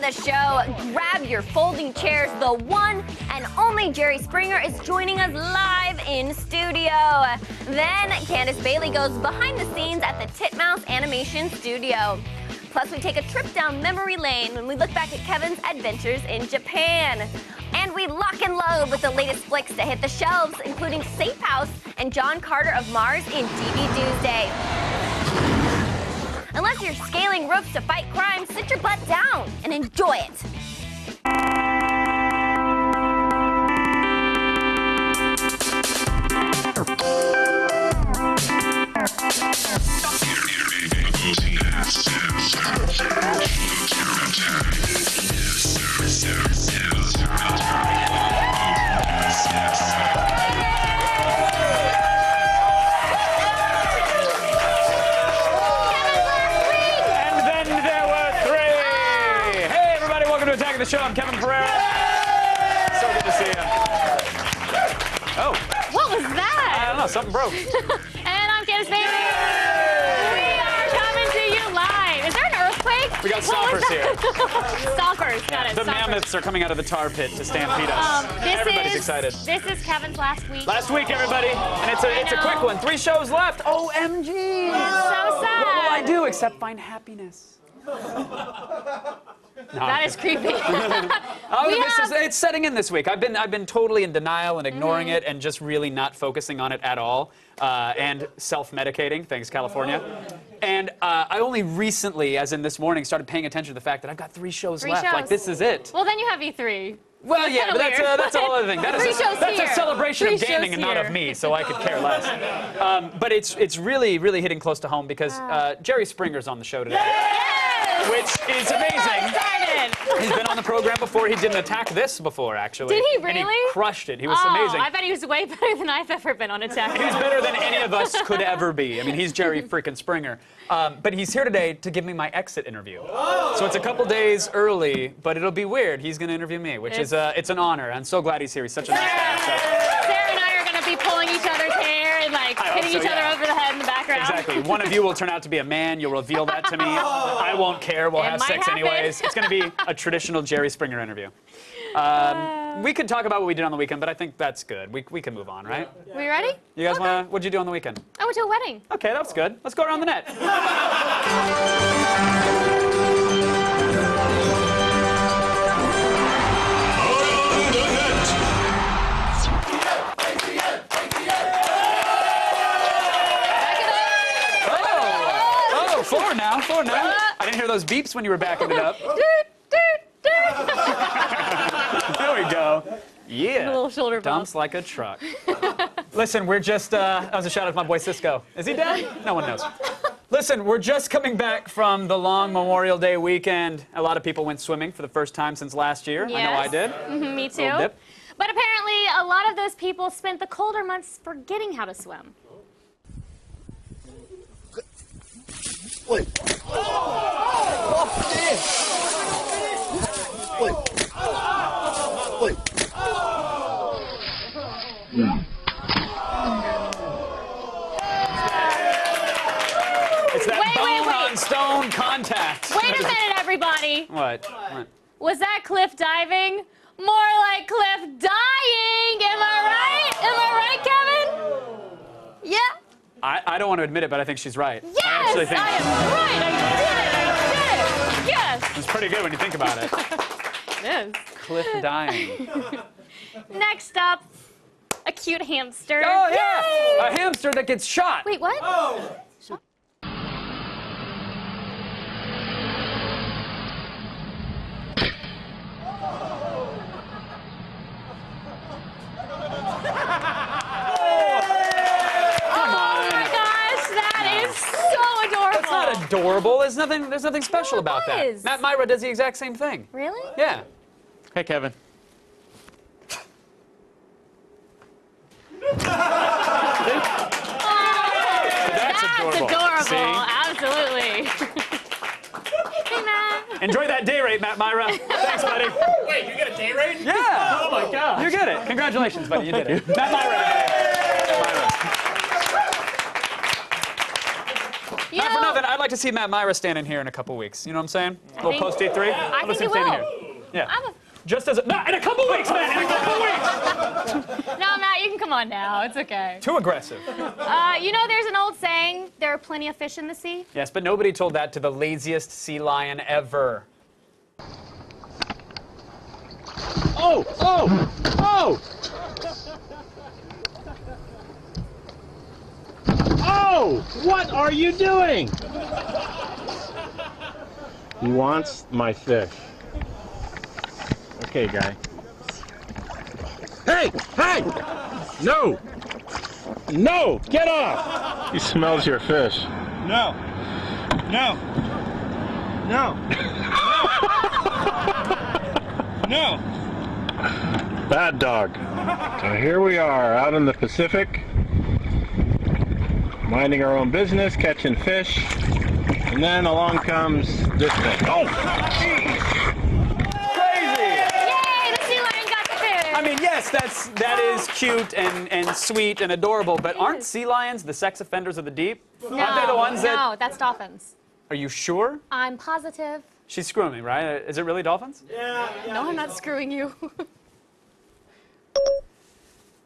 of the show. Grab your folding chairs. The one and only Jerry Springer is joining us live in studio. Then Candace Bailey goes behind the scenes at the Titmouse Animation Studio. Plus, we take a trip down memory lane when we look back at Kevin's adventures in Japan. And we lock and load with the latest flicks to hit the shelves, including Safe House and John Carter of Mars in DV Tuesday. Unless you're scaling roofs to fight crime, sit your butt down and enjoy it. The show. I'm Kevin Pereira. So good to see you. Oh. What was that? I don't know. Something broke. And I'm Candace Bailey. We are coming to you live. Is there an earthquake? We got stompers here. Stompers. Got it. The Stompers. mammoths are coming out of the tar pit to stampede us. Everybody's excited. This is Kevin's last week. Last week, everybody. And it's a quick one. 3 shows left. OMG. So sad. What will I do except find happiness? No. That is creepy. It's setting in this week. I've been totally in denial and ignoring it and just really not focusing on it at all and self-medicating. Thanks, California. And I only recently, as in this morning, started paying attention to the fact that I've got 3 shows left. Like, this is it. Well, then you have E3. Well, yeah, but that's a whole other thing. That's a celebration of gaming and not of me, so I could care less. But it's really, really hitting close to home because Jerry Springer's on the show today. Which is amazing. He's been on the program before. He did an Attack This before, actually. Did he really? And he crushed it. He was amazing. I bet he was way better than I've ever been on Attack This. He's better than any of us could ever be. I mean, he's Jerry freaking Springer. But he's here today to give me my exit interview. So it's a couple days early, but it'll be weird. He's going to interview me, which is it's an honor. I'm so glad he's here. He's such a nice guy. So. Sarah and I are going to be pulling each other's hair and hitting each other over the head in the background. Exactly. One of you will turn out to be a man. You'll reveal that to me. I won't care. We'll have sex anyways. It's going to be a traditional Jerry Springer interview. We could talk about what we did on the weekend, but I think that's good. We can move on, right? We ready? You guys want to? What'd you do on the weekend? I went to a wedding. Okay, that's good. Let's go around the net. Floor now. I didn't hear those beeps when you were backing it up. There we go. Yeah. A little shoulder bump. Dumps like a truck. Listen, we're just, that was a shout out to my boy Cisco. Is he dead? No one knows. Listen, we're just coming back from the long Memorial Day weekend. A lot of people went swimming for the first time since last year. Yes. I know I did. Me too. But apparently, a lot of those people spent the colder months forgetting how to swim. Wait. Wait. Wait. It's that bone-on-stone contact. Wait a minute, everybody. What? Was that cliff diving? More like cliff dying. Am I right? Am I right, Kevin? Yeah. I don't want to admit it, but I think she's right. Yes, I actually think I am right. I did it. Yes. It's pretty good when you think about it. It is. Cliff dying. Next up, a cute hamster. Oh, yeah. Yay! A hamster that gets shot. Wait, what? Oh. Adorable. There's nothing special about that. Matt Myra does the exact same thing. Really? Yeah. Hey, Kevin. That's adorable. See? Absolutely. Hey, Matt. Enjoy that day rate, Matt Myra. Thanks, buddy. Wait, you get a day rate? Yeah. Oh my God. You get it. Congratulations, buddy. You did it. Matt Myra. Not for nothing, I'd like to see Matt Myra standing here in a couple weeks. You know what I'm saying? A little post E3. I think you will. Yeah. Just as no, in a couple weeks, man. In a couple weeks. No, Matt, you can come on now. It's okay. Too aggressive. You know, there's an old saying: there are plenty of fish in the sea. Yes, but nobody told that to the laziest sea lion ever. Oh! Oh! Oh! Oh! What are you doing? He wants my fish. Okay, guy. Hey! Hey! No! No! Get off! He smells your fish. No. No. No. No. Bad dog. So here we are out in the Pacific, minding our own business, catching fish, and then along comes this thing. Oh! I mean, yes, that is cute and sweet and adorable, but aren't sea lions the sex offenders of the deep? No, aren't they the ones that... No, that's dolphins. Are you sure? I'm positive. She's screwing me, right? Is it really dolphins? Yeah. No, I'm not screwing you.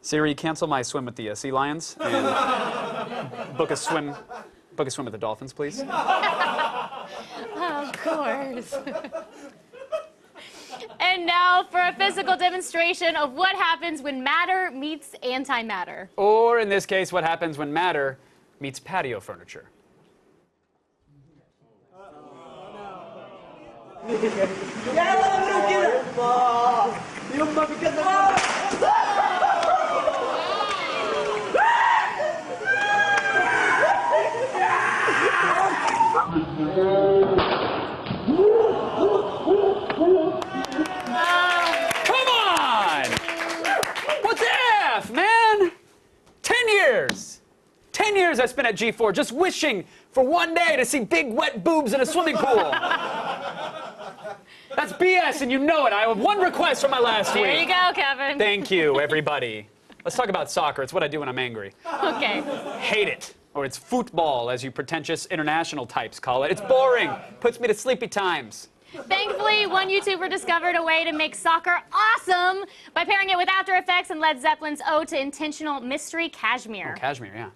Siri, cancel my swim with the sea lions and book a swim with the dolphins, please. Of course. And now for a physical demonstration of what happens when matter meets antimatter. Or in this case, what happens when matter meets patio furniture. Come on! What the F, man? 10 years! 10 years I spent at G4 just wishing for one day to see big wet boobs in a swimming pool. That's BS and you know it. I have one request from my last week. There you go, Kevin. Thank you, everybody. Let's talk about soccer. It's what I do when I'm angry. Okay. Hate it. Or it's football, as you pretentious international types call it. It's boring. Puts me to sleepy times. Thankfully, one YouTuber discovered a way to make soccer awesome by pairing it with After Effects and Led Zeppelin's Ode to Intentional Mystery, Cashmere. Oh, Cashmere, yeah.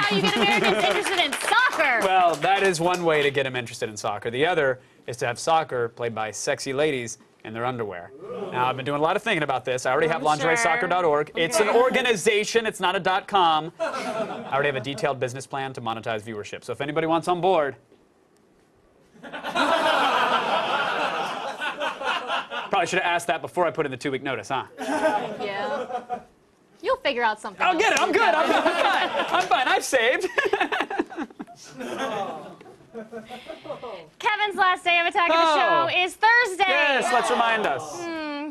You get Americans interested in soccer. Well, that is one way to get them interested in soccer. The other is to have soccer played by sexy ladies in their underwear. Now, I've been doing a lot of thinking about this. I already have lingerieSoccer.org. It's an organization. It's not a .com. I already have a detailed business plan to monetize viewership. So if anybody wants on board... Probably should have asked that before I put in the 2-week notice, huh? Yeah. You'll figure out something. I'll get it. I'm good. I'm fine. I'm fine. I've saved. Kevin's last day of Attack of the Show is Thursday. Yes, let's remind us.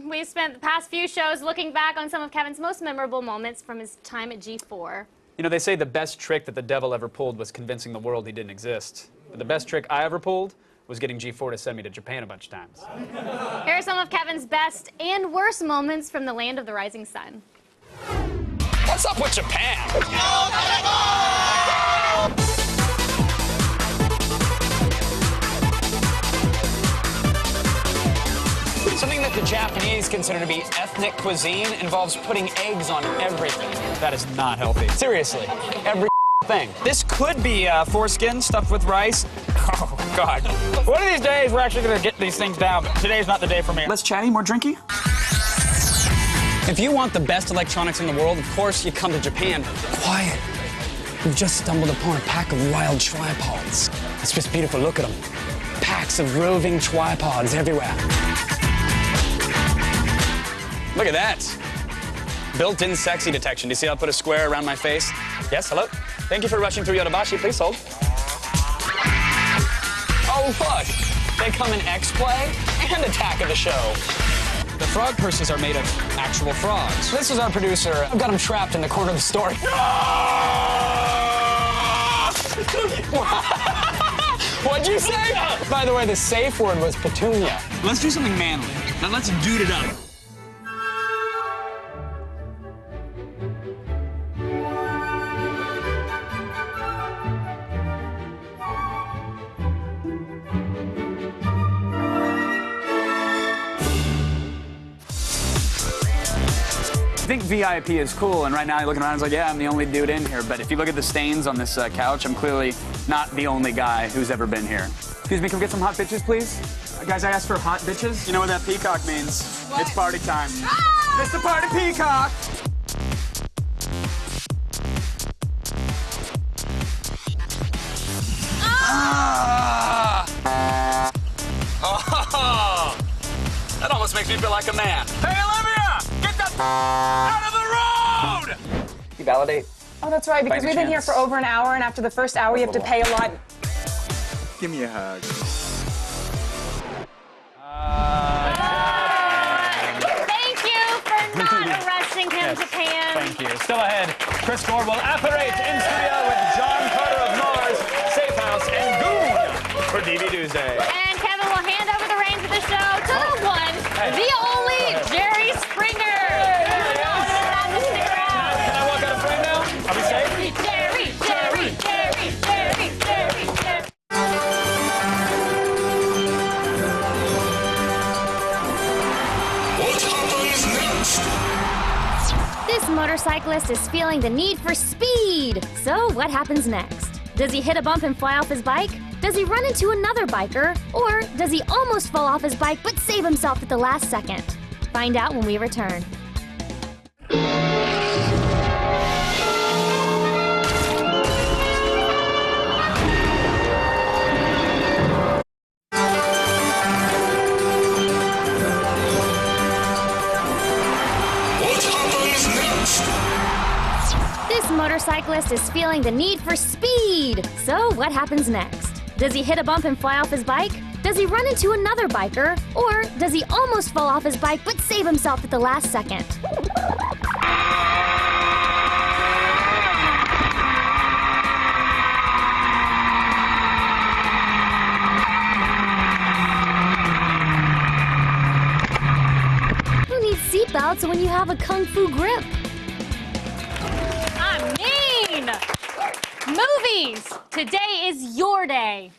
We've spent the past few shows looking back on some of Kevin's most memorable moments from his time at G4. You know, they say the best trick that the devil ever pulled was convincing the world he didn't exist. But the best trick I ever pulled was getting G4 to send me to Japan a bunch of times. Here are some of Kevin's best and worst moments from the land of the rising sun. What's up with Japan? Something that the Japanese consider to be ethnic cuisine involves putting eggs on everything. That is not healthy. Seriously, every thing. This could be foreskin stuffed with rice. Oh, God. One of these days, we're actually going to get these things down, but today's not the day for me. Less chatty, more drinky? If you want the best electronics in the world, of course, you come to Japan. Quiet. We've just stumbled upon a pack of wild tripods. It's just beautiful. Look at them. Packs of roving tripods everywhere. Look at that. Built-in sexy detection. Do you see how I put a square around my face? Yes, hello? Thank you for rushing through Yodobashi. Please hold. Oh, look. They come in X-Play and Attack of the Show. The frog purses are made of actual frogs. This is our producer. I've got him trapped in the corner of the store. What'd you say? By the way, the safe word was petunia. Let's do something manly. Now let's dude it up. I think VIP is cool, and right now you're looking around, it's like, yeah, I'm the only dude in here. But if you look at the stains on this couch, I'm clearly not the only guy who's ever been here. Excuse me, can we get some hot bitches, please? Guys, I asked for hot bitches. You know what that peacock means? What? It's party time. Ah! It's the party peacock! Ah! Oh, that almost makes me feel like a man. Hey, Olivia! Get the out of the road! You validate? Oh, that's right, because we've been here for over an hour, and after the first hour, you have to pay a lot. Give me a hug. Thank you for not rushing him to Japan. Thank you. Still ahead, Chris Gore will apparate in studio with John Carter of Mars, Safe House, and Goon for DV Tuesday. And Kevin will hand over the reins of the show to the one, the only Jerry Springer. Can I walk out of frame now? Are we safe? Jerry, Jerry, Jerry, Jerry, Jerry, Jerry. What happens next? This motorcyclist is feeling the need for speed. So what happens next? Does he hit a bump and fly off his bike? Does he run into another biker? Or does he almost fall off his bike but save himself at the last second? Find out when we return. What happens next? This motorcyclist is feeling the need for speed. So what happens next? Does he hit a bump and fly off his bike? Does he run into another biker? Or does he almost fall off his bike but save himself at the last second? Who needs seatbelts when you have a kung fu grip? I mean, movies. Today is your day.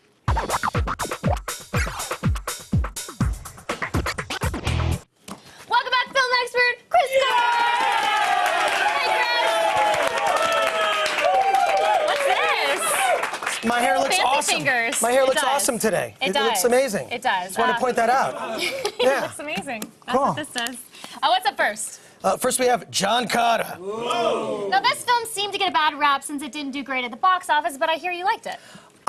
Welcome back, film expert Chris Gore. Hey, Chris. What's this? My hair looks Fancy awesome. fingers. My hair It looks does. awesome today. It looks does. amazing. It does. Just wanted to point that out. It Yeah. looks amazing. That's Cool. what this says. What's up first? First, we have John Carter. Now, this film seemed to get a bad rap since it didn't do great at the box office, but I hear you liked it.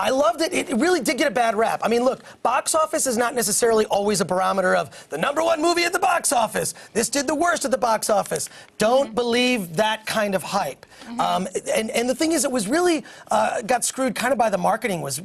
I loved it. It really did get a bad rap. I mean, look, box office is not necessarily always a barometer of the #1 movie at the box office. This did the worst at the box office. Don't believe that kind of hype. And the thing is, it was really got screwed kind of by the marketing. Was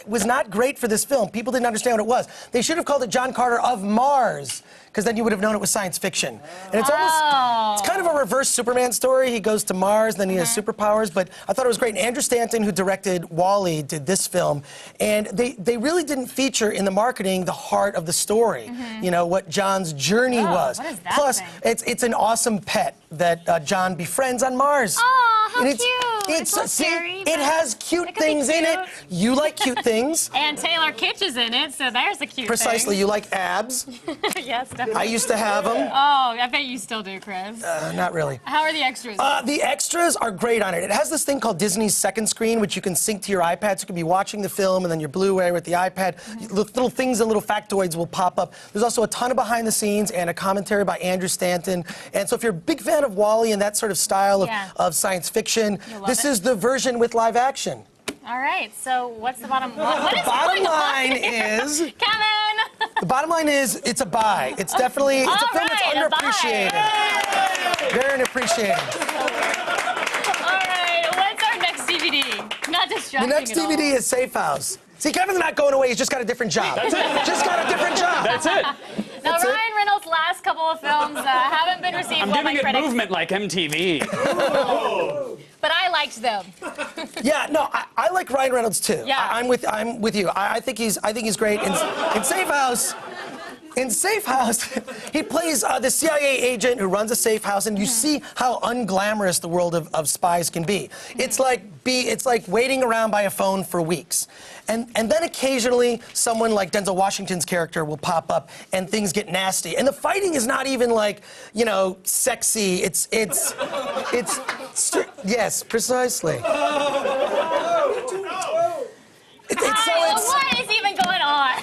not great for this film. People didn't understand what it was. They should have called it John Carter of Mars, because then you would have known it was science fiction. And it's it's kind of a reverse Superman story. He goes to Mars, then he has superpowers. But I thought it was great. And Andrew Stanton, who directed Wall-E, did this film, and they really didn't feature in the marketing the heart of the story. You know what John's journey was. What is that Plus, thing? it's an awesome pet that John befriends on Mars. Oh, how And cute. It's so see, scary, it but has cute it could be things in it. cute. You like cute things. And Taylor Kitsch is in it, so there's a cute Precisely. You like abs. thing. Yes, definitely. I used to have them. Oh, I bet you still do, Chris. Not really. How are the extras? The extras are great on it. It has this thing called Disney's second screen, which you can sync to your iPad. So you can be watching the film and then your Blu-ray with the iPad. Little things and little factoids will pop up. There's also a ton of behind the scenes and a commentary by Andrew Stanton. And so if you're a big fan of Wall-E and that sort of style of science fiction, This is the version with live action. All right, so what's the bottom line? What is The bottom going on line here? is... Kevin! The bottom line is, it's a buy. It's definitely, it's a film that's underappreciated. Very underappreciated. All right, what's our next DVD? Not distracting The next at all. DVD is Safe House. See, Kevin's not going away. He's just got a different job. That's it. Just got a different job. That's it. Now, Ryan Reynolds' last couple of films haven't been received I'm well by giving it critics, movement like MTV. but I liked them. Yeah, no, I like Ryan Reynolds too. Yeah. I'm with you. I think he's great in Safe House. In Safe House, he plays the CIA agent who runs a safe house, and you see how unglamorous the world of spies can be. It's like waiting around by a phone for weeks. And then occasionally someone like Denzel Washington's character will pop up and things get nasty. And the fighting is not even like, you know, sexy. It's yes, precisely. What is even going on?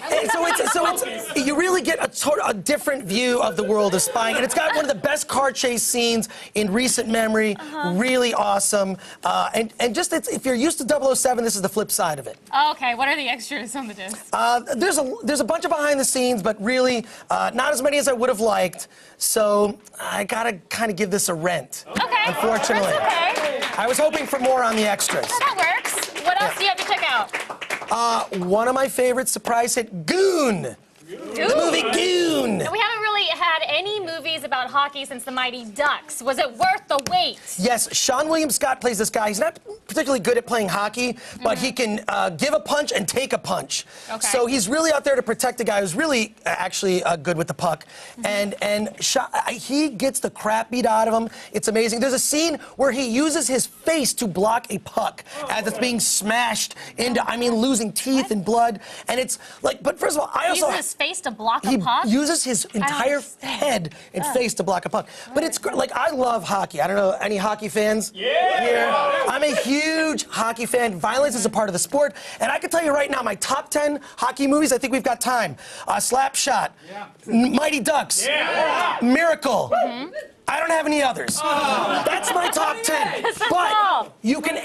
You really get a different view of the world of spying, and it's got one of the best car chase scenes in recent memory. Really awesome, and just if you're used to 007, this is the flip side of it. Okay, what are the extras on the disc? There's a bunch of behind the scenes, but really not as many as I would have liked. So I gotta kind of give this a rent. Okay, unfortunately. that's okay. I was hoping for more on the extras. Oh, that works. What else do you have to check out? One of my favorites, surprise hit, Goon. The movie Goon. We haven't really had any movies about hockey since The Mighty Ducks. Was it worth the wait? Yes, Sean William Scott plays this guy. He's not particularly good at playing hockey, but he can give a punch and take a punch. Okay. So he's really out there to protect a guy who's really actually good with the puck. And he gets the crap beat out of him. It's amazing. There's a scene where he uses his face to block a puck as it's being smashed into, losing teeth and blood. And it's like, but first of all, I also... Uses his face to block a puck? He uses his entire head and face to block a puck. But it's like, I love hockey. I don't know, any hockey fans? Yeah! Here? I'm a huge hockey fan. Violence is a part of the sport. And I can tell you right now, my top 10 hockey movies, I think we've got time. Slapshot, Mighty Ducks, Miracle. I don't have any others. That's my top 10. But you can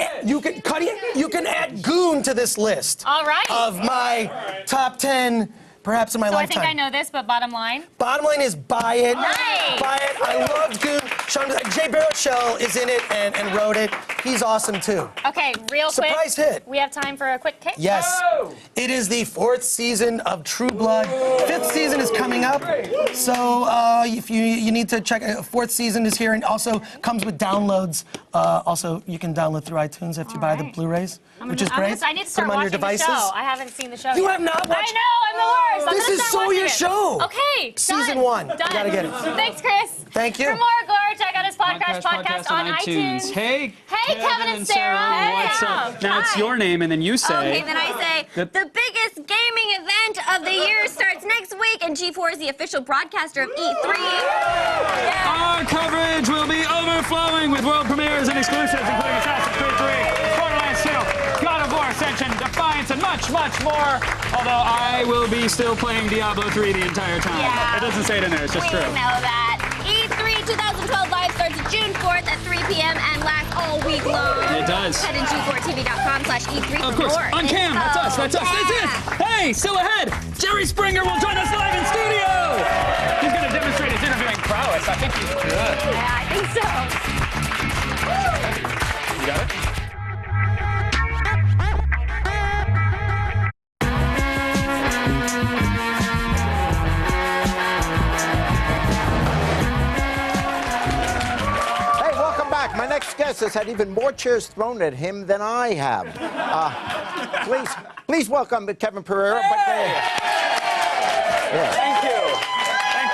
add Goon to this list. All right. Of my top 10. Perhaps in my lifetime. I think I know this, but bottom line? Bottom line is buy it. Nice. Buy it. I love Goon. Jay Baruchel is in it and wrote it. He's awesome, too. Okay, real quick. Surprise hit. We have time for a quick kick? Yes. Oh. It is the 4th season of True Blood. 5th season is coming up. So if you need to check, 4th season is here and also comes with downloads. Also, you can download through iTunes if you buy the Blu-rays, which is great. I need to start Put them on your watching the devices. show. I haven't seen the show You yet. have not watched? I know, I'm the worst. This is so your show. Okay, Season done. 1. Done. You gotta get it. Thanks, Chris. Thank you. For more Gore, check out his podcast on iTunes. Hey, Kevin and Sarah. What's up? Now it's your name, and then you say. Okay, then I say, the biggest gaming event of the year starts next week, and G4 is the official broadcaster of E3. Our coverage will be overflowing with world premieres and exclusives, including Assassin's Creed 3, Borderlands 2, God of War, Ascension, Defiance, and much, much more. Although I will be still playing Diablo 3 the entire time. Yeah. It doesn't say it in there, it's just true. We know that. E3 2012 Live starts June 4th at 3 p.m. and lasts all week long. It does. Head to g4tv.com/E3 Of for course, more on cam, info. that's us. Hey, still ahead, Jerry Springer will join us live in studio. He's going to demonstrate his interviewing prowess. I think he's good. Yeah, I think so. You got it? My next guest has had even more chairs thrown at him than I have. Please welcome Kevin Pereira. Hey! Thank you.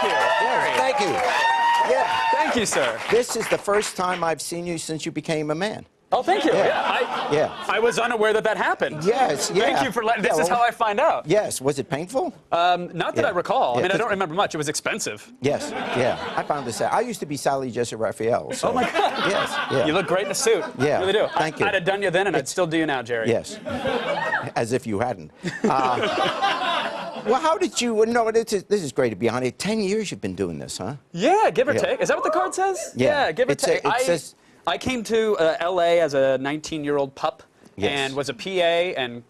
Yes, thank you. Yeah. Thank you, sir. This is the first time I've seen you since you became a man. Oh, thank you. Yeah. I was unaware that happened. Yes, yeah. Thank you for letting. This is how I find out. Yes. Was it painful? Not that I recall. I mean, I don't remember much. It was expensive. Yes. Yeah. I found this out. I used to be Sally Jesse Raphael. So. Oh my God. Yes. Yeah. You look great in a suit. Yeah. You really do. Thank you. I'd have done you then, and I'd still do you now, Jerry. Yes. As if you hadn't. Well, how did you? No, this is great to be on it. 10 years you've been doing this, huh? Yeah, give or take. Is that what the card says? Yeah, give or take. It says I came to L.A. as a 19-year-old pup. Yes. And was a PA and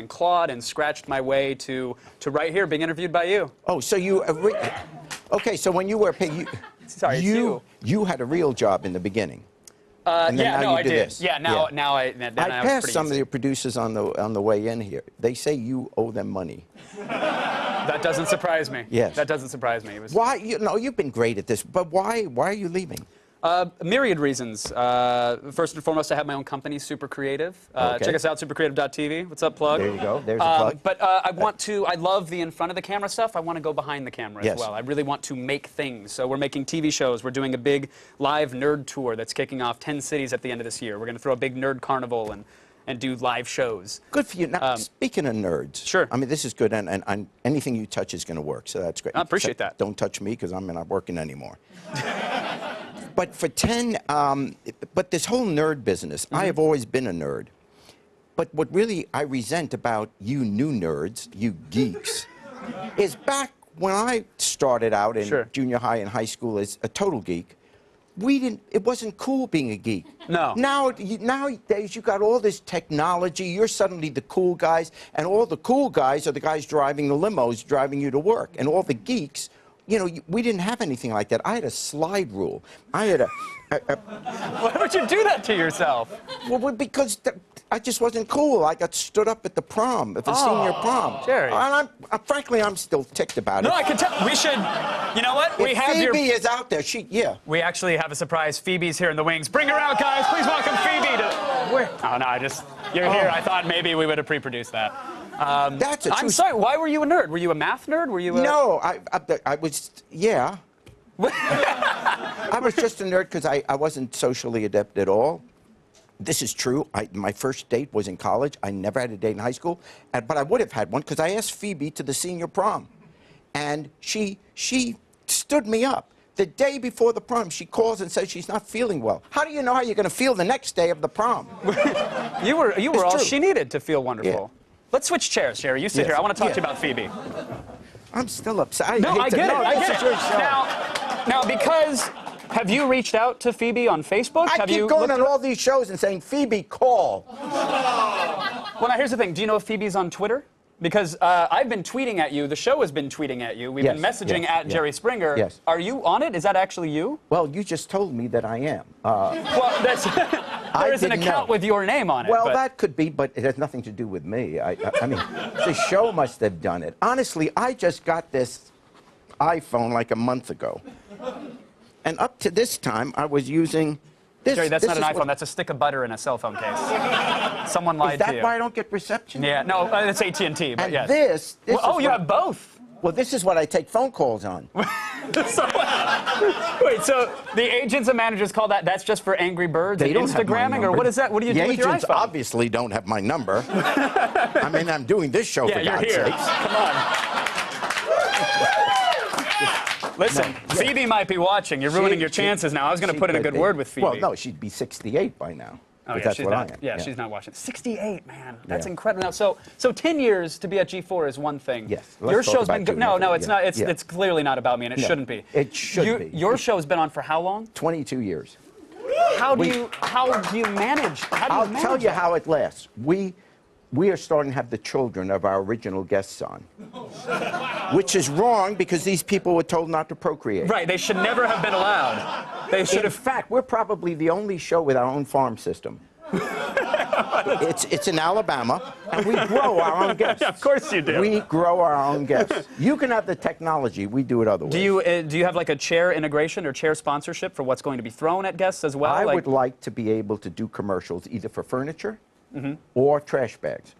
clawed and scratched my way to right here being interviewed by you. Oh, so you... okay, so when you were... Sorry, you had a real job in the beginning. Yeah, no, I did. This. Yeah, now I passed some of your producers on the way in here. They say you owe them money. That doesn't surprise me. Yes. That doesn't surprise me. Why? You've been great at this, but why are you leaving? Myriad reasons. First and foremost, I have my own company, Super Creative. Okay. Check us out, supercreative.tv. What's up, plug? There you go. There's a plug. But I love the in front of the camera stuff. I want to go behind the camera Yes. as well. I really want to make things. So we're making TV shows. We're doing a big live nerd tour that's kicking off 10 cities at the end of this year. We're going to throw a big nerd carnival and do live shows. Good for you. Now, speaking of nerds, sure. I mean, this is good, and anything you touch is going to work, so that's great. I appreciate that. Don't touch me, because I'm not working anymore. But for 10, but this whole nerd business, I have always been a nerd. But what really I resent about you new nerds, you geeks, is back when I started out in junior high and high school as a total geek, it wasn't cool being a geek. No. Nowadays, you got all this technology. You're suddenly the cool guys, and all the cool guys are the guys driving the limos, driving you to work. And all the geeks, we didn't have anything like that. I had a slide rule. I had Why would you do that to yourself? Well, because I just wasn't cool. I got stood up at the prom, at the senior prom. Jerry. And frankly, I'm still ticked about it. No, I can tell. We should. You know what? If Phoebe is out there. We actually have a surprise. Phoebe's here in the wings. Bring her out, guys. Please welcome Phoebe to. Where? Oh no, you're here. I thought maybe we would have pre-produced that. That's a true. I'm sorry. Why were you a nerd? Were you a math nerd? Were you? No, I was. Yeah. I was just a nerd because I wasn't socially adept at all. This is true. My first date was in college. I never had a date in high school, but I would have had one because I asked Phoebe to the senior prom, and she stood me up. The day before the prom, she calls and says she's not feeling well. How do you know how you're going to feel the next day of the prom? You were all she needed to feel wonderful. Yeah. Let's switch chairs, Sherry. You sit here. I want to talk to you about Phoebe. I'm still upset. I get it. I get it. Now, because have you reached out to Phoebe on Facebook? I keep going on all these shows and saying, Phoebe, call. Well, now here's the thing. Do you know if Phoebe's on Twitter? Because I've been tweeting at you. The show has been tweeting at you. We've been messaging at Jerry Springer. Yes. Are you on it? Is that actually you? Well, you just told me that I am. Well, there is an account with your name on it. Well, that could be, but it has nothing to do with me. I mean, the show must have done it. Honestly, I just got this iPhone like a month ago. And up to this time, I was using this. Jerry, that's not an iPhone. That's a stick of butter in a cell phone case. Someone lied to you. Is that why I don't get reception? Yeah, no, it's AT&T, but and yes. This well, you have both. Well, this is what I take phone calls on. Wait, so the agents and managers call that's just for Angry Birds and Instagramming, or what is that? What do you do with your iPhone? The agents obviously don't have my number. I mean, I'm doing this show for God's sakes. Come on. Listen, Phoebe might be watching. You're ruining your chances now. I was going to put in a good word with Phoebe. Well, no, she'd be 68 by now. Oh, yeah, that's what I am. Yeah, she's not watching. 68, man. That's incredible. Now, so 10 years to be at G4 is one thing. Yes. Your show's been good. No, it's not. It's clearly not about me, and it shouldn't be. It should be. Your show's been on for how long? 22 years. How do you manage? I'll tell you how it lasts. We are starting to have the children of our original guests on, which is wrong because these people were told not to procreate. Right, they should never have been allowed. They should have. In fact, we're probably the only show with our own farm system. It's in Alabama, and we grow our own guests. Yeah, of course you do. We grow our own guests. You can have the technology. We do it other ways. Do you have like a chair integration or chair sponsorship for what's going to be thrown at guests as well? I would like to be able to do commercials either for furniture or trash bags.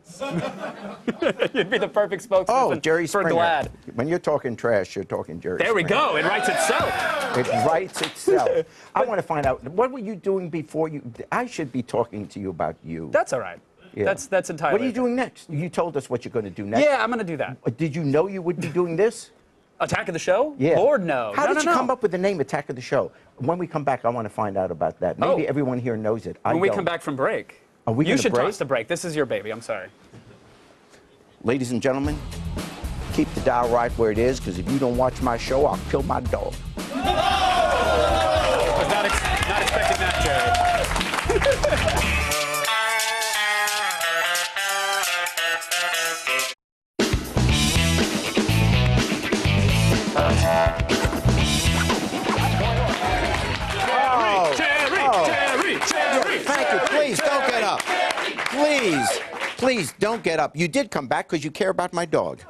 You'd be the perfect spokesperson Jerry for Springer. GLAAD. When you're talking trash, you're talking Jerry There we Springer. go. It writes itself. It writes itself. I want to find out, what were you doing before you... I should be talking to you about you. That's all right. Yeah. That's entirely What are you doing next? You told us what you're going to do next. Yeah, I'm going to do that. Did you know you would be doing this? Attack of the Show? Yeah. Lord, no. How did you come up with the name Attack of the Show? When we come back, I want to find out about that. Maybe everyone here knows it. When we come back from break. Are we You should break? toss the break. This is your baby. I'm sorry. Ladies and gentlemen, keep the dial right where it is, because if you don't watch my show, I'll kill my dog. I was not expecting that, Jerry. please don't get up. You did come back because you care about my dog.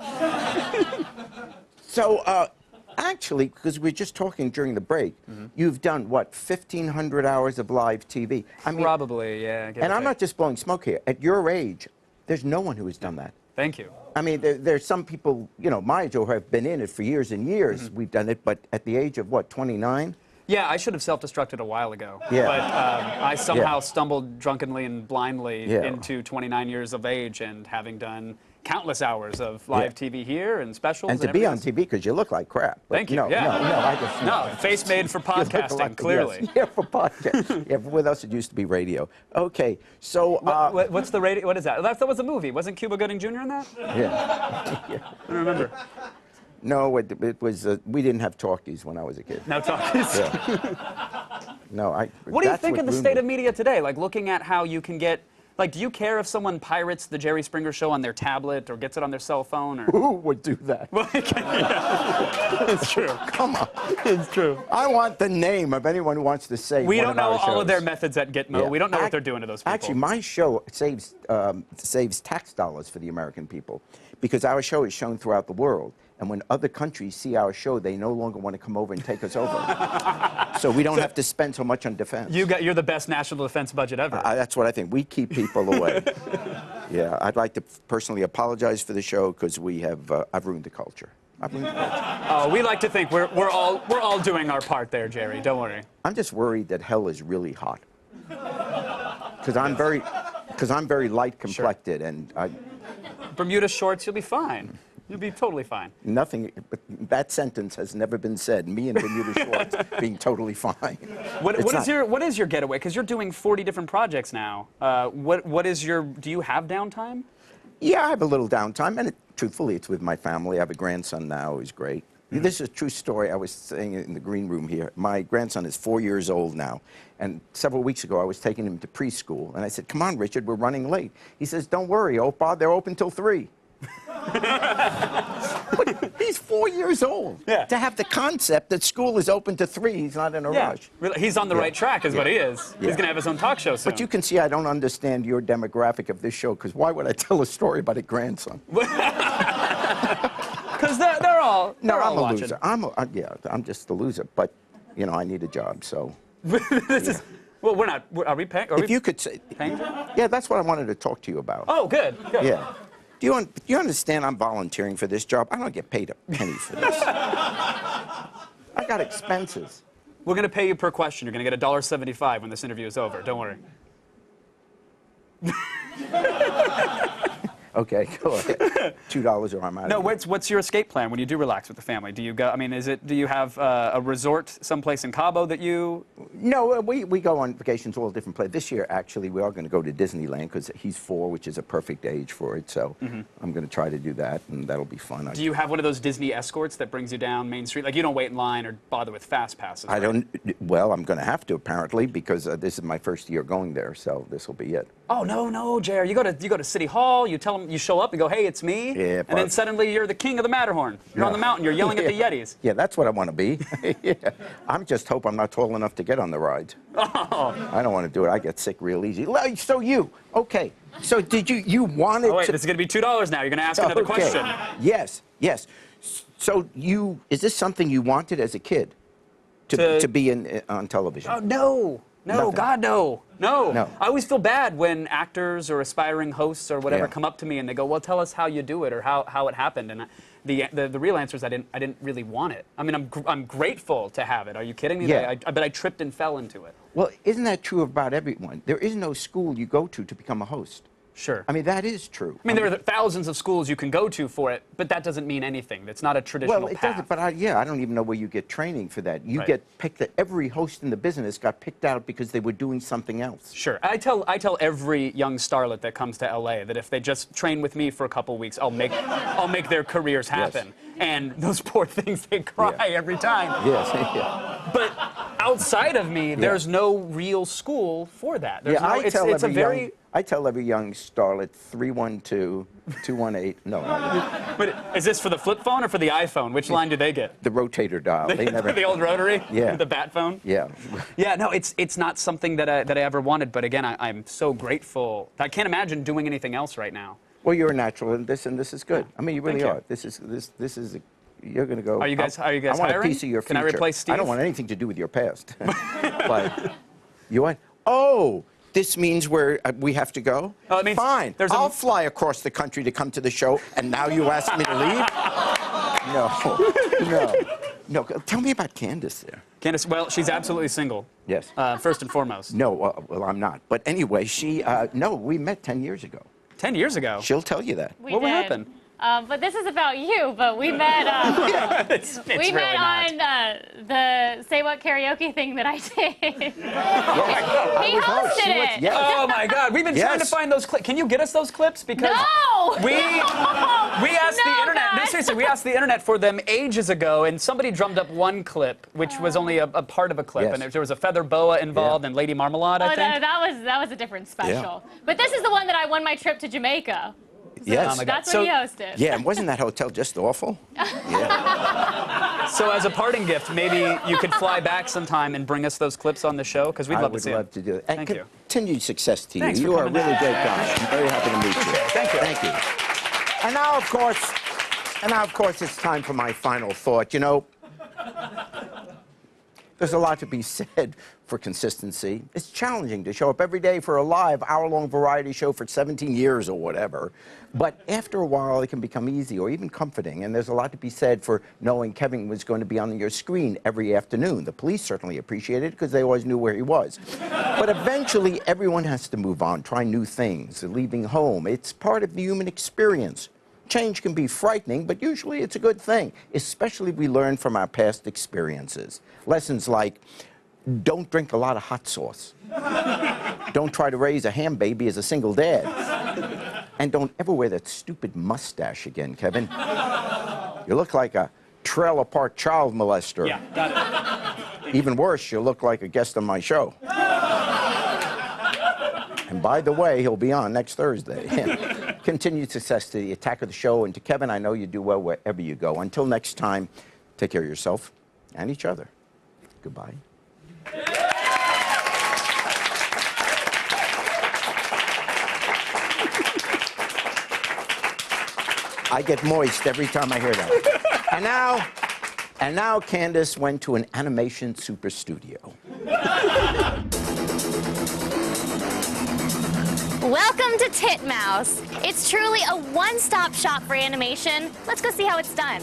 So, actually, because we were just talking during the break, you've done, what, 1,500 hours of live TV? I mean, probably, yeah. And I'm not just blowing smoke here. At your age, there's no one who has done that. Thank you. I mean, there's some people, you know, my age who have been in it for years and years. We've done it, but at the age of, what, 29? Yeah, I should have self-destructed a while ago. Yeah. But I somehow stumbled drunkenly and blindly into 29 years of age and having done countless hours of live TV here and specials. And to be on TV, because you look like crap. Thank you. No, I just... No, face made for podcasting, clearly. Yes, yeah, for podcasting. Yeah, with us it used to be radio. Okay, so... what's the radio? What is that? That was a movie. Wasn't Cuba Gooding Jr. in that? Yeah. I don't remember. No, it was, we didn't have talkies when I was a kid. No talkies? Yeah. No, What do you think of the state of media today? Like, looking at how you can get... Like, do you care if someone pirates the Jerry Springer Show on their tablet or gets it on their cell phone? Or... Who would do that? It's true. Come on. It's true. I want the name of anyone who wants to say We don't know all of their methods at Gitmo. Yeah. We don't know what they're doing to those people. Actually, my show saves tax dollars for the American people because our show is shown throughout the world. And when other countries see our show, they no longer want to come over and take us over. So we don't have to spend so much on defense. You're the best national defense budget ever. That's what I think. We keep people away. Yeah, I'd like to personally apologize for the show because we have I've ruined the culture. Oh, we like to think we're all doing our part there, Jerry. Don't worry. I'm just worried that hell is really hot. Because I'm very light complected and Bermuda shorts, you'll be fine. You'll be totally fine. Nothing, but that sentence has never been said. Me and Bermuda shorts being totally fine. What is your getaway? Because you're doing 40 different projects now. Do you have downtime? Yeah, I have a little downtime, and truthfully, it's with my family. I have a grandson now who's great. This is a true story. I was saying it in the green room here. My grandson is 4 years old now, and several weeks ago, I was taking him to preschool, and I said, "Come on, Richard, we're running late." He says, "Don't worry, Opa, they're open till 3." But he's 4 years old. Yeah. To have the concept that school is open to 3, he's not in a rush. He's on the right track is what he is. Yeah. He's going to have his own talk show soon. But you can see I don't understand your demographic of this show, because why would I tell a story about a grandson? Because they're all I'm a watching. loser. I'm just a loser, but, you know, I need a job, so. Well, we're not. Are we paying? If you could say. Paying? Yeah, that's what I wanted to talk to you about. Oh, good. Yeah. Do you understand I'm volunteering for this job? I don't get paid a penny for this. I got expenses. We're going to pay you per question. You're going to get $1.75 when this interview is over. Don't worry. Okay, go ahead. $2 or I'm out. No, what's your escape plan when you do relax with the family? Do you go? I mean, do you have a resort someplace in Cabo that you? No, we go on vacations all different places. This year, actually, we are going to go to Disneyland because he's 4, which is a perfect age for it. So I'm going to try to do that, and that'll be fun. Do you have one of those Disney escorts that brings you down Main Street? Like you don't wait in line or bother with fast passes. I don't. Well, I'm going to have to apparently because this is my first year going there, so this will be it. Oh no, Jerry! You go to City Hall. You tell them you show up. You go, hey, it's me. Yeah, and then suddenly you're the king of the Matterhorn. You're on the mountain. You're yelling at the Yetis. Yeah, that's what I want to be. Yeah. I'm just hope I'm not tall enough to get on the rides. Oh. I don't want to do it. I get sick real easy. So okay. So did you wanted to? Oh wait, to... this is going to be $2 now. You're going to ask another question. Yes. So is this something you wanted as a kid to be on television? Oh no. No, Nothing. God, no. No. I always feel bad when actors or aspiring hosts or whatever come up to me and they go, well, tell us how you do it or how it happened. And the real answer is I didn't really want it. I mean, I'm grateful to have it. Are you kidding me? Yeah. But I tripped and fell into it. Well, isn't that true about everyone? There is no school you go to become a host. Sure. I mean, that is true. I mean, there are thousands of schools you can go to for it, but that doesn't mean anything. That's not a traditional path. Well, it doesn't, but I don't even know where you get training for that. You get picked. Every host in the business got picked out because they were doing something else. Sure. I tell every young starlet that comes to LA that if they just train with me for a couple weeks, I'll make their careers happen. Yes. And those poor things, they cry every time. Yes. But outside of me, there's no real school for that. There's Yeah, no, it's a very... I tell every young starlet 312-218. No. But is this for the flip phone or for the iPhone? Which line do they get? The rotator dial. They never. The old rotary? Yeah. The bat phone? Yeah. Yeah, no, it's not something that I ever wanted, but again, I'm so grateful. I can't imagine doing anything else right now. Well, you're a natural in this, and this is good. I mean, you really Thank you. are. This is. You're going to go. Are you guys I want hiring? a piece of your future. Can I replace Steve? I don't want anything to do with your past. But you want? Oh, this means we have to go? Oh, it means fine. I'll fly across the country to come to the show, and now you ask me to leave? No. Tell me about Candace there. Candace, well, she's absolutely single. Yes. First and foremost. No, well, I'm not. But anyway, we met 10 years ago. 10 years ago? She'll tell you that. We what did. happened? But this is about you. But we met. It's we really met not. on the Say What karaoke thing that I did. He was hosted it. Yes. Oh my God! We've been trying to find those clips. Can you get us those clips? Because No! we asked the internet. God. No, seriously, we asked the internet for them ages ago, and somebody drummed up one clip, which was only a part of a clip, Yes. and there was a feather boa involved and Lady Marmalade, I think. That was a different special. But this is the one that I won my trip to Jamaica. Yes. Oh my God. That's what he hosted. Yeah, and wasn't that hotel just awful? Yeah. So as a parting gift, maybe you could fly back sometime and bring us those clips on the show, because we'd love to see I would love them. to do it. And Thank you. continued success to you. Thanks for You are a coming really down. great guy. I'm very happy to meet you. Thank you. Thank you. And now, of course, it's time for my final thought. You know, there's a lot to be said for consistency. It's challenging to show up every day for a live hour-long variety show for 17 years or whatever. But after a while, it can become easy or even comforting. And there's a lot to be said for knowing Kevin was going to be on your screen every afternoon. The police certainly appreciated it because they always knew where he was. But eventually, everyone has to move on, try new things, leaving home. It's part of the human experience. Change can be frightening, but usually it's a good thing, especially if we learn from our past experiences. Lessons like, don't drink a lot of hot sauce. Don't try to raise a ham baby as a single dad. And don't ever wear that stupid mustache again, Kevin. You look like a trailer park child molester. Yeah, got it. Even worse, you look like a guest on my show. And by the way, he'll be on next Thursday. Continued success to the Attack of the Show, and to Kevin, I know you do well wherever you go. Until next time, take care of yourself and each other. Goodbye. I get moist every time I hear that. And now Candace went to an animation super studio. Welcome to Titmouse. It's truly a one-stop shop for animation. Let's go see how it's done.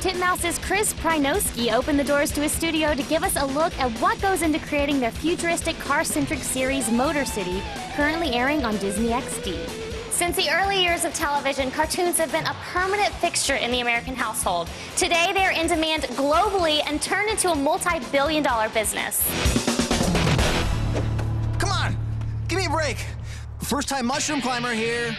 Titmouse's Chris Prynowski opened the doors to his studio to give us a look at what goes into creating their futuristic car-centric series Motor City, currently airing on Disney XD. Since the early years of television, cartoons have been a permanent fixture in the American household. Today, they are in demand globally and turned into a multi-billion-dollar business. Come on, give me a break. First-time mushroom climber here.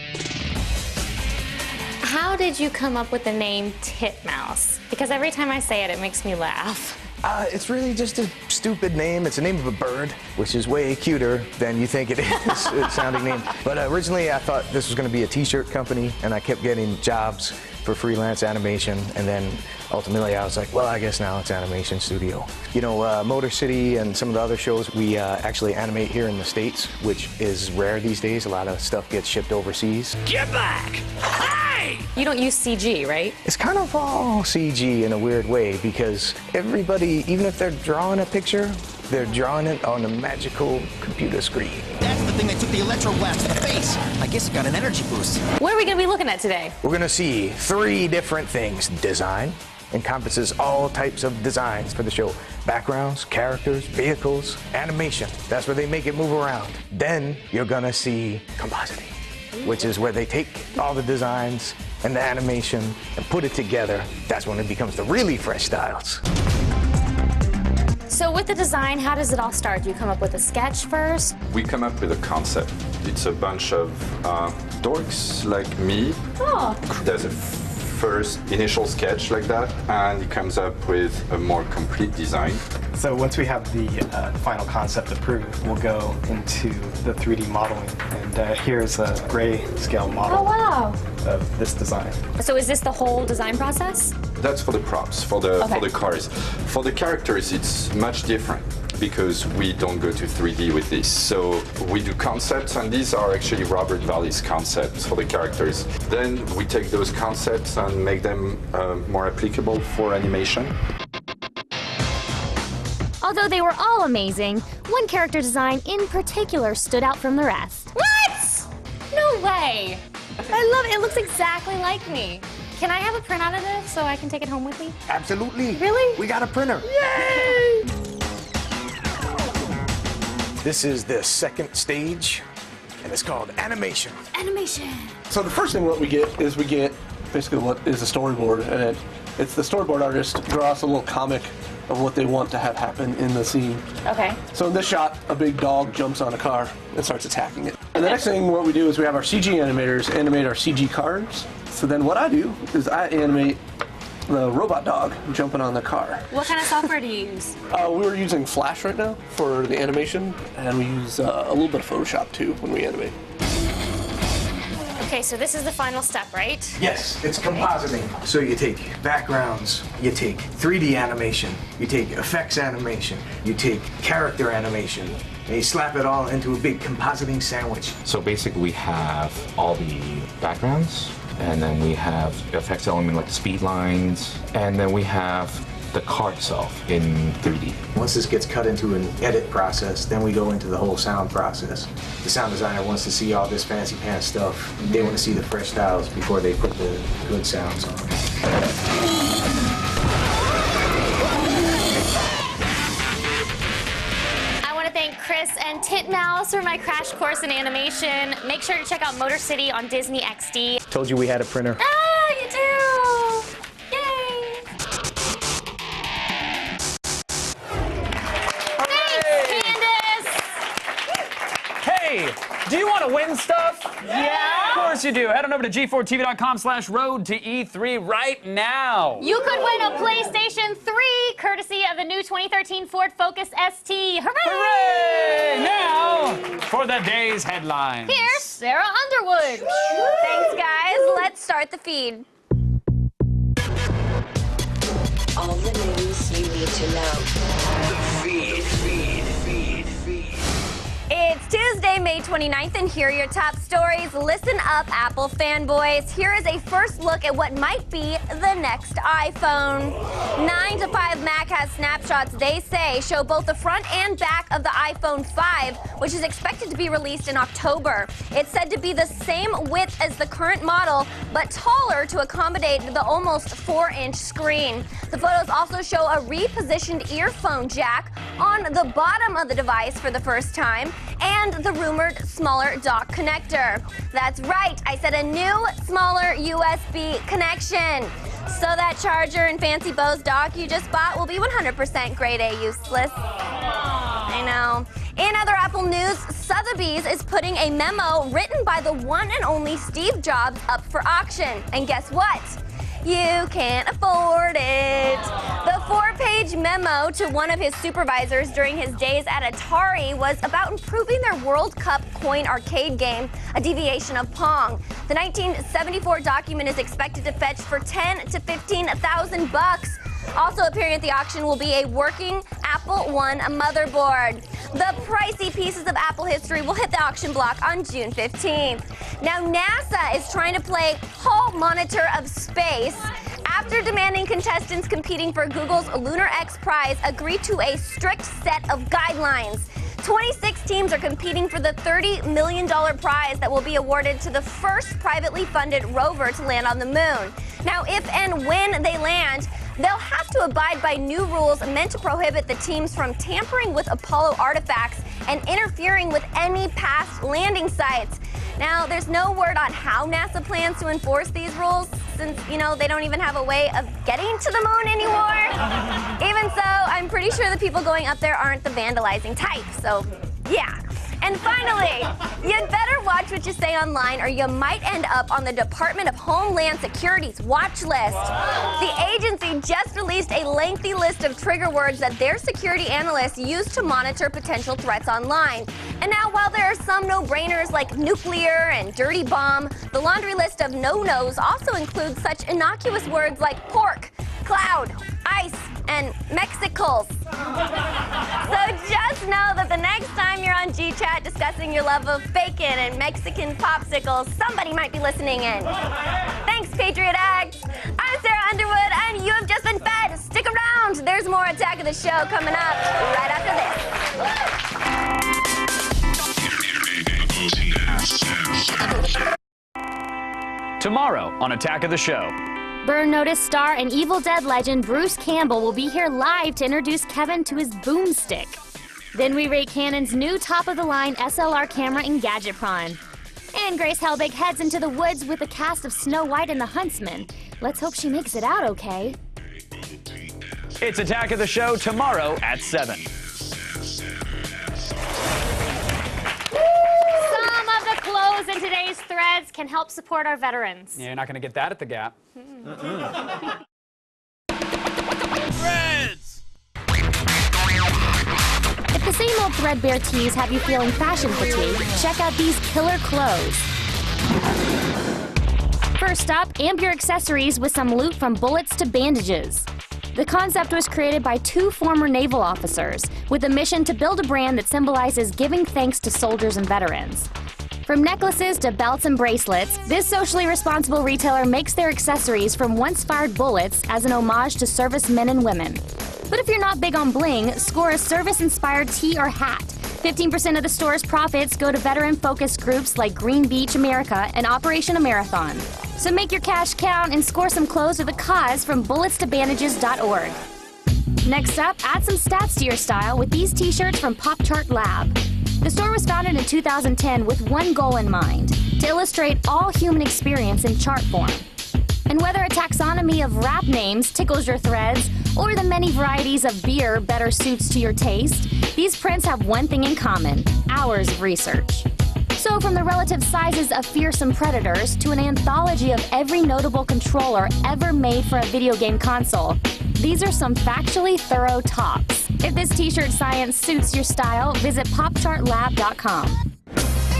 How did you come up with the name Titmouse? Because every time I say it, it makes me laugh. It's really just a stupid name. It's the name of a bird, which is way cuter than you think it is, its sounding name. But originally, I thought this was going to be a T-shirt company, and I kept getting jobs for freelance animation, and then ultimately I was like, well, I guess now it's animation studio. You know, Motor City and some of the other shows, we actually animate here in the States, which is rare these days. A lot of stuff gets shipped overseas. Get back! Hey! You don't use CG, right? It's kind of all CG in a weird way, because everybody, even if they're drawing a picture, they're drawing it on a magical computer screen. That's the thing that took the electro blast to the face. I guess it got an energy boost. What are we going to be looking at today? We're going to see 3 different things. Design encompasses all types of designs for the show. Backgrounds, characters, vehicles, animation. That's where they make it move around. Then you're going to see compositing, which is where they take all the designs and the animation and put it together. That's when it becomes the really fresh styles. So with the design, how does it all start? Do you come up with a sketch first? We come up with a concept. It's a bunch of dorks like me. Oh. There's a first initial sketch like that, and he comes up with a more complete design. So once we have the final concept approved, we'll go into the 3D modeling. And here's a grayscale model of this design. So is this the whole design process? That's for the props, for the cars. For the characters, it's much different because we don't go to 3D with this. So we do concepts, and these are actually Robert Valley's concepts for the characters. Then we take those concepts and make them more applicable for animation. Although they were all amazing, one character design in particular stood out from the rest. What? No way. I love it. It looks exactly like me. Can I have a printout of this so I can take it home with me? Absolutely. Really? We got a printer. Yay! This is the second stage, and it's called animation. Animation. So the first thing what we get is basically what is a storyboard, and it's the storyboard artist draws a little comic of what they want to have happen in the scene. Okay. So in this shot, a big dog jumps on a car and starts attacking it. And the next thing what we do is we have our CG animators animate our CG cars. So then what I do is I animate the robot dog jumping on the car. What kind of software do you use? We were using Flash right now for the animation, and we use a little bit of Photoshop too when we animate. Okay, so this is the final step, right? Yes, it's compositing. So you take backgrounds, you take 3D animation, you take effects animation, you take character animation, and you slap it all into a big compositing sandwich. So basically we have all the backgrounds, and then we have effects element like the speed lines, and then we have the car itself in 3D. Once this gets cut into an edit process, then we go into the whole sound process. The sound designer wants to see all this fancy pants stuff. They want to see the fresh styles before they put the good sounds on. I want to thank Chris and Titmouse for my crash course in animation. Make sure to check out Motor City on Disney XD. Told you we had a printer. Ah, you do! Yay! Thanks, Candace! Hey, do you want to win stuff? Yeah? Of course you do. Head on over to g4tv.com/road to E3 right now. You could win a PlayStation 3, courtesy of the new 2013 Ford Focus ST. Hooray! Hooray! Now for the day's headlines. Here's Sarah Underwood. Thanks, guys. Let's start the feed. All the news you need to know. The feed. It's Tuesday, May 29th, and here are your top stories. Listen up, Apple fanboys. Here is a first look at what might be the next iPhone. 9 to 5 Mac has snapshots, they say, show both the front and back of the iPhone 5, which is expected to be released in October. It's said to be the same width as the current model, but taller to accommodate the almost 4-inch screen. The photos also show a repositioned earphone jack on the bottom of the device for the first time, and the rumored smaller dock connector. That's right, I said a new, smaller USB connection. So that charger and fancy Bose dock you just bought will be 100% grade A useless. I know. In other Apple news, Sotheby's is putting a memo written by the one and only Steve Jobs up for auction. And guess what? You can't afford it. The 4-page memo to one of his supervisors during his days at Atari was about improving their World Cup coin arcade game, a deviation of Pong. The 1974 document is expected to fetch for $10,000 to $15,000. Also appearing at the auction will be a working Apple I motherboard. The pricey pieces of Apple history will hit the auction block on June 15th. Now, NASA is trying to play Hall Monitor of Space after demanding contestants competing for Google's Lunar X Prize agree to a strict set of guidelines. 26 teams are competing for the $30 million prize that will be awarded to the first privately funded rover to land on the moon. Now, if and when they land, they'll have to abide by new rules meant to prohibit the teams from tampering with Apollo artifacts and interfering with any past landing sites. Now, there's no word on how NASA plans to enforce these rules since, they don't even have a way of getting to the moon anymore. Even so, I'm pretty sure the people going up there aren't the vandalizing type, so yeah. And finally, you'd better watch what you say online or you might end up on the Department of Homeland Security's watch list. The agency just released a lengthy list of trigger words that their security analysts use to monitor potential threats online. And now, while there are some no-brainers like nuclear and dirty bomb, the laundry list of no-nos also includes such innocuous words like pork, cloud, ice, and Mexicals. So just know that the next time you're on G-Chat discussing your love of bacon and Mexican popsicles, somebody might be listening in. Thanks, Patriot Act. I'm Sarah Underwood, and you have just been fed. Stick around. There's more Attack of the Show coming up right after this. Tomorrow on Attack of the Show. Burn Notice star and Evil Dead legend Bruce Campbell will be here live to introduce Kevin to his boomstick. Then we rate Canon's new top-of-the-line SLR camera in Gadgetron. And Grace Helbig heads into the woods with the cast of Snow White and the Huntsman. Let's hope she makes it out okay. It's Attack of the Show tomorrow at 7. Clothes in today's threads can help support our veterans. Yeah, you're not going to get that at the Gap. Threads! If the same old threadbare tees have you feeling fashion fatigue, check out these killer clothes. First up, amp your accessories with some loot from bullets to bandages. The concept was created by 2 former naval officers with a mission to build a brand that symbolizes giving thanks to soldiers and veterans. From necklaces to belts and bracelets, this socially responsible retailer makes their accessories from once-fired bullets as an homage to servicemen and women. But if you're not big on bling, score a service-inspired tee or hat. 15% of the store's profits go to veteran-focused groups like Green Beach America and Operation Marathon. So make your cash count and score some clothes with a cause from bulletstobandages.org. Next up, add some stats to your style with these t-shirts from Pop Chart Lab. The store was founded in 2010 with one goal in mind, to illustrate all human experience in chart form. And whether a taxonomy of rap names tickles your threads, or the many varieties of beer better suits to your taste, these prints have one thing in common: hours of research. So from the relative sizes of fearsome predators to an anthology of every notable controller ever made for a video game console, these are some factually thorough tops. If this t-shirt science suits your style, visit popchartlab.com.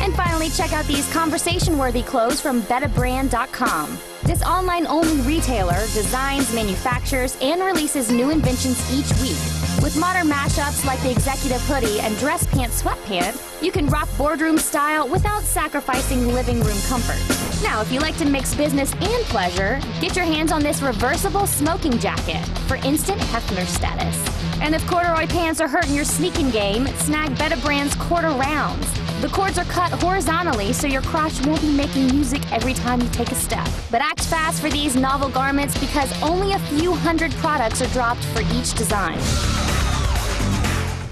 And finally, check out these conversation-worthy clothes from betabrand.com. This online-only retailer designs, manufactures, and releases new inventions each week. With modern mashups like the executive hoodie and dress pants sweatpant, you can rock boardroom style without sacrificing living room comfort. Now, if you like to mix business and pleasure, get your hands on this reversible smoking jacket for instant Hefner status. And if corduroy pants are hurting your sneaking game, snag Betabrand's quarter rounds. The cords are cut horizontally so your crotch won't be making music every time you take a step. But act fast for these novel garments because only a few hundred products are dropped for each design.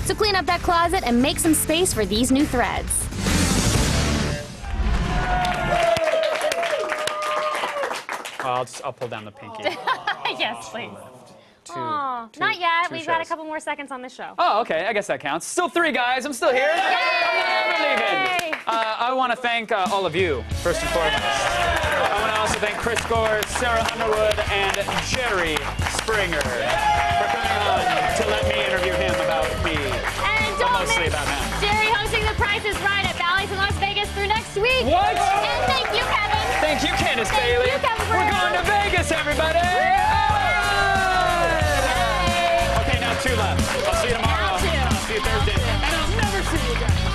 So clean up that closet and make some space for these new threads. Well, I'll pull down the pinky. Yes, please. Two, not yet. two We've got a shows. couple more seconds on the show. Oh, okay. I guess that counts. Still 3 guys. I'm still here. I'm never leaving. I want to thank all of you, first and foremost. I want to also thank Chris Gore, Sarah Underwood, and Jerry Springer for coming on to let me interview him about me. And but don't mostly miss about him. Jerry hosting The Price is Right at Bally's in Las Vegas through next week. What? And thank you, Kevin. Thank you, Candace Bailey. Thank you, Kevin. We're going to Vegas, everybody.